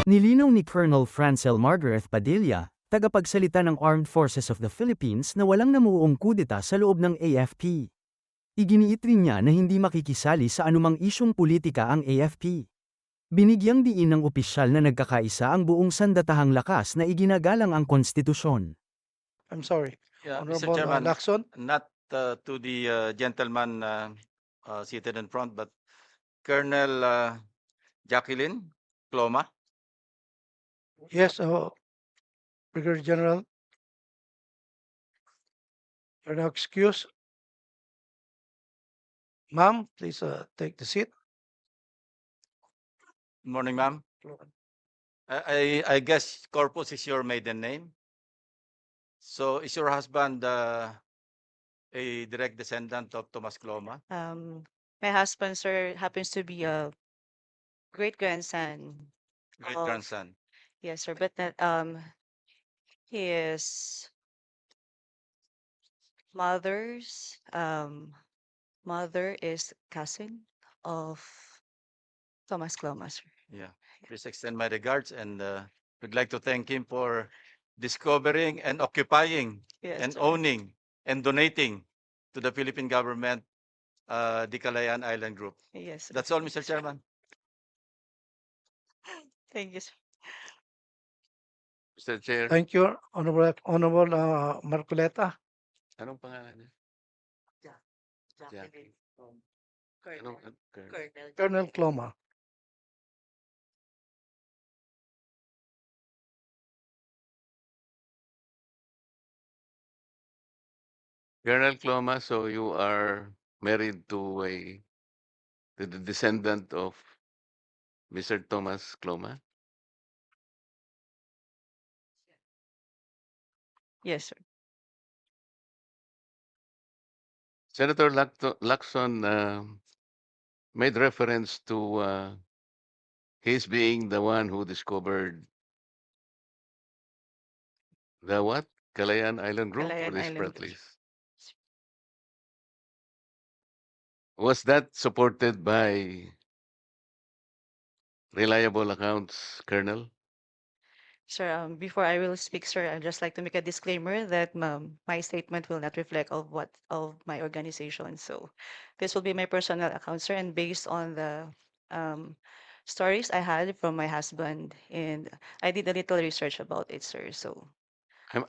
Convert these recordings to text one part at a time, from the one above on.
Nilinaw ni Colonel Francel Margaret Padilla, tagapagsalita ng Armed Forces of the Philippines na walang namuong kudeta sa loob ng AFP. Iginiit rin niya na hindi makikisali sa anumang isyong politika ang AFP. Binigyang diin ng opisyal na nagkakaisa ang buong sandatahang lakas na iginagalang ang konstitusyon. I'm sorry. Yeah, Mr. Honorable Chairman, Lacson. not to the gentleman seated in front, but Colonel Jacqueline Ploma. Yes, Brigadier General. You're now excused. Ma'am, please take the seat. Good morning, ma'am. I guess Corpus is your maiden name. So is your husband a direct descendant of Tomas Cloma? My husband, sir, happens to be a great grandson. Great of- grandson. Yes, sir, but that his mother's mother is cousin of Thomas Cloma, sir. Yeah. Please extend my regards, and we'd like to thank him for discovering and occupying Yes, and sir. owning and donating to the Philippine government the Calayan Island Group. Yes, sir. That's all, Mr. Chairman. Thank you, sir. Mr. Chair, Thank you, Honorable Marcoleta. anong pangalan niya? Jacqueline, Anong, Colonel. Colonel Cloma. Colonel Cloma, so you are married to the descendant of Mr. Thomas Cloma? Yes, sir. Senator Lacson made reference to his being the one who discovered the what? Calayan Island Group or Calayan this Island Group. Prattlis? Was that supported by reliable accounts, Colonel? Sir, before I will speak, sir, I'd just like to make a disclaimer that my statement will not reflect of my organization. So this will be my personal account, sir, and based on the stories I had from my husband, and I did a little research about it, sir. So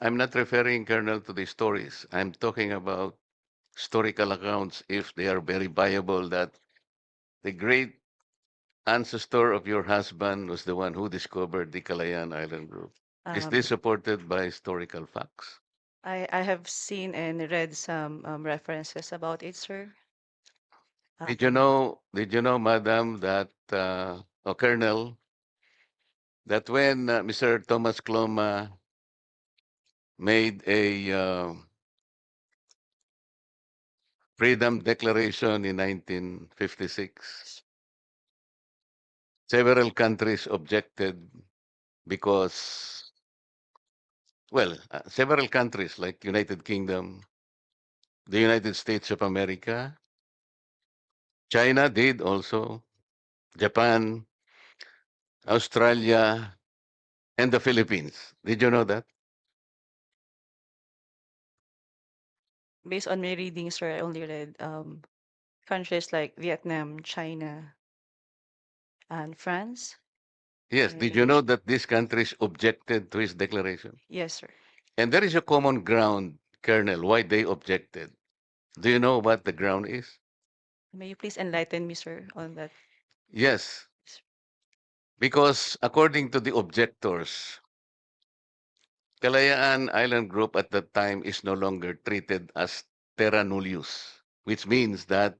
I'm not referring, Colonel, to the stories. I'm talking about historical accounts, if they are very viable, that the great ancestor of your husband was the one who discovered the Calayan Island Group. Is um, this supported by historical facts? I have seen and read some references about it, sir. Did you know, Madam, that, or Colonel, that when Mr. Thomas Cloma made a Freedom Declaration in 1956, several countries objected because, well, several countries like United Kingdom, the United States of America, China did also, Japan, Australia, and the Philippines. Did you know that? Based on my reading, sir, I only read countries like Vietnam, China, and France. Yes. Did you know that these countries objected to his declaration? Yes, sir. And there is a common ground, Colonel, why they objected. Do you know what the ground is? May you please enlighten me, sir, on that? Yes. Because according to the objectors, Kalayaan Island Group at that time is no longer treated as terra nullius, which means that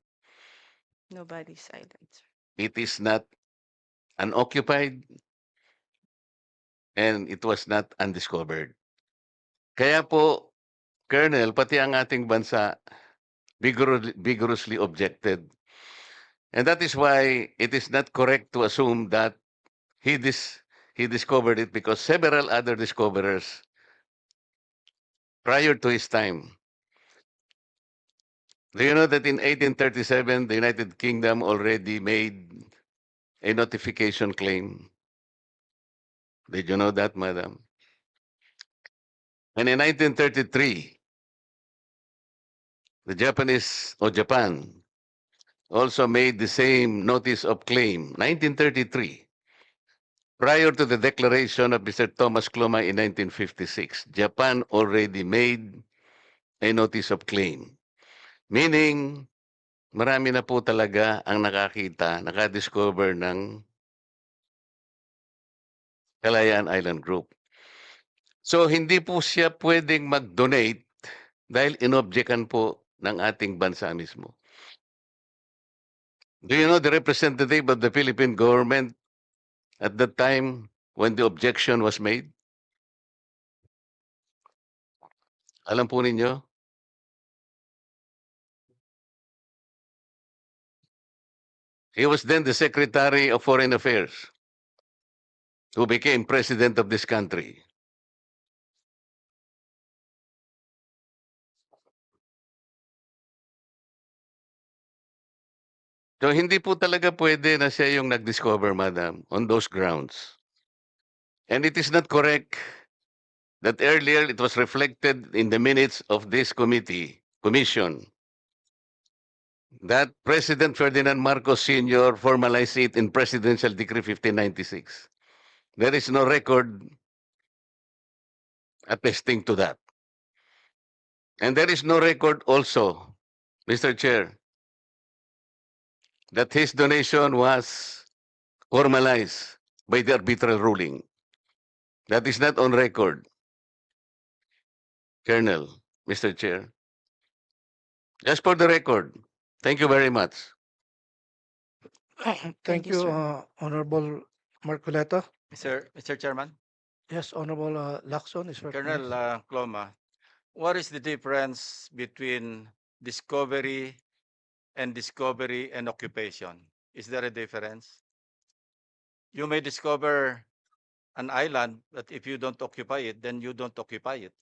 Nobody's island, sir. it is not unoccupied and it was not undiscovered. Kaya po, Colonel, pati ang ating bansa vigorously objected. And that is why it is not correct to assume that he discovered it, because several other discoverers prior to his time. Do you know that in 1837, the United Kingdom already made a notification claim Did you know that, madam? And in 1933, the Japanese or Japan also made the same notice of claim, 1933, prior to the declaration of Mr. Thomas Kloma in 1956. Japan already made a notice of claim. Meaning, marami na po talaga ang nakadiscover ng Kalayaan Island Group. So, hindi po siya pwedeng mag-donate dahil inobjekan po ng ating bansa mismo. Do you know the representative of the Philippine government at that time when the objection was made? Alam po ninyo? He was then the Secretary of Foreign Affairs who became President of this country. So hindi po talaga pwede na siya yung nag-discover, madam, on those grounds. And it is not correct that earlier it was reflected in the minutes of this commission, that President Ferdinand Marcos Sr. formalized it in Presidential Decree 1596. There is no record attesting to that. And there is no record also, Mr. Chair, that his donation was formalized by the arbitral ruling. That is not on record, Colonel, Mr. Chair. Just for the record, thank you very much. Thank you, you, sir. Honorable Marcoleta. Mr. Chairman, Yes, Honorable Lacson is Colonel recognized. Kloma, what is the difference between discovery and occupation? Is there a difference? You may discover an island, but if you don't occupy it, then you don't occupy it.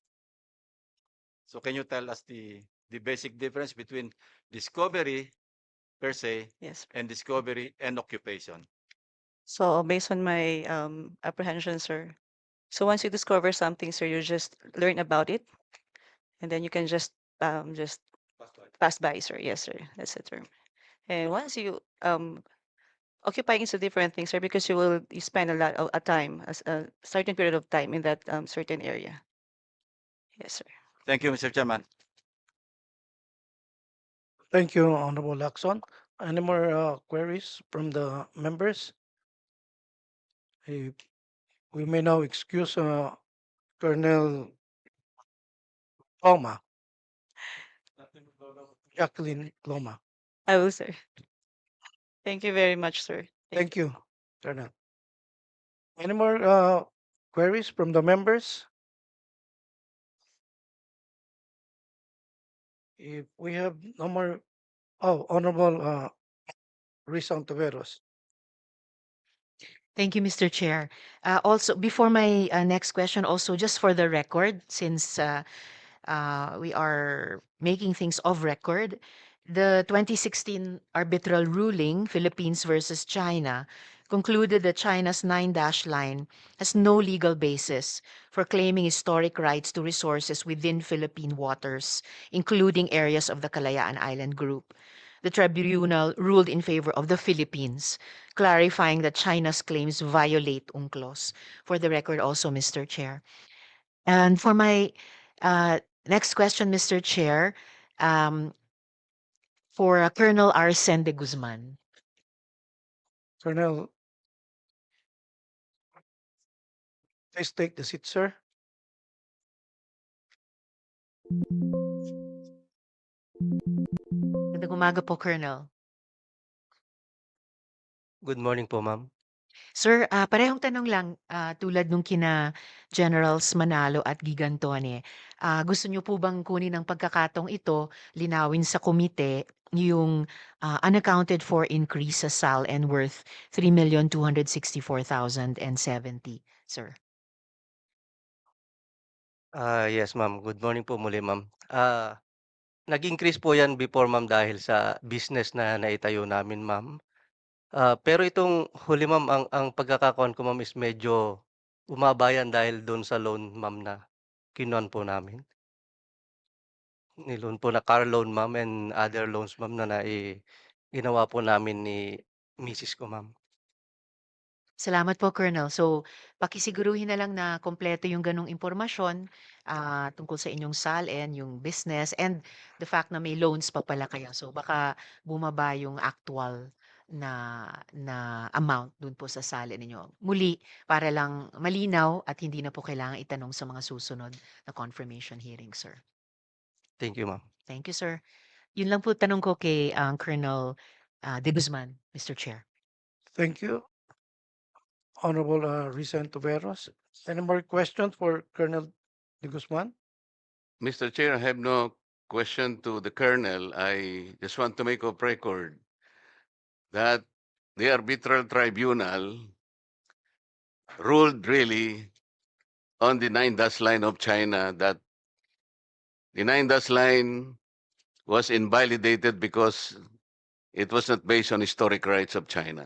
So can you tell us the basic difference between discovery per se Yes. and discovery and occupation? So based on my apprehension, sir. So once you discover something, sir, you just learn about it, and then you can just pass by, sir. Yes, sir. That's the term. And once you occupying is a different thing, sir, because you spend a lot of a time, a certain period of time in that certain area. Yes, sir. Thank you, Mr. Chairman. Thank you, Honorable Lacson. Any more queries from the members? We may now excuse Colonel Kloma, Jacqueline Kloma. I will, sir. Thank you very much, sir. Thank you, Colonel. Any more queries from the members? If we have no more, Honorable Risa Ontiveros. Thank you, Mr. Chair. Also, before my next question, also just for the record, since we are making things of record, the 2016 arbitral ruling, Philippines versus China, concluded that China's 9-dash line has no legal basis for claiming historic rights to resources within Philippine waters, including areas of the Kalayaan Island Group. The tribunal ruled in favor of the Philippines, clarifying that China's claims violate UNCLOS. For the record also, Mr. Chair. And for my next question, Mr. Chair, for Colonel Arsen de Guzman. Colonel, please take the seat, sir. Magandang umaga po, Colonel. Good morning po, ma'am. Sir, parehong tanong lang tulad nung kina Generals Manalo at Gigantone. Gusto niyo po bang kunin ang pagkakataong ito, linawin sa komite yung unaccounted for increase sa SAL and worth 3,264,070, sir? Yes, ma'am. Good morning po muli, ma'am. Nag-increase po yan before, ma'am, dahil sa business na naitayo namin, ma'am. Pero itong huli, ma'am, ang pagkakakuan ko, ma'am, is medyo bumaba yan dahil doon sa loan, ma'am, na kinuhan po namin. Ni-loan po na car loan, ma'am, and other loans, ma'am, na ginawa po namin ni misis ko, ma'am. Salamat po, Colonel. So, pakisiguruhin na lang na kompleto yung ganong impormasyon tungkol sa inyong SALN, yung business, and the fact na may loans pa pala kayo. So, baka bumaba yung actual na amount dun po sa SALN ninyo. Muli, para lang malinaw at hindi na po kailangan itanong sa mga susunod na confirmation hearing, sir. Thank you, ma'am. Thank you, sir. Yun lang po tanong ko kay Colonel De Guzman, Mr. Chair. Thank you, Honorable Risa Antiveros. Any more questions for Colonel De Guzman? Mr. Chair, I have no question to the Colonel. I just want to make of record that the arbitral tribunal ruled really on the 9-dash line of China that the 9-dash line was invalidated because it was not based on historic rights of China.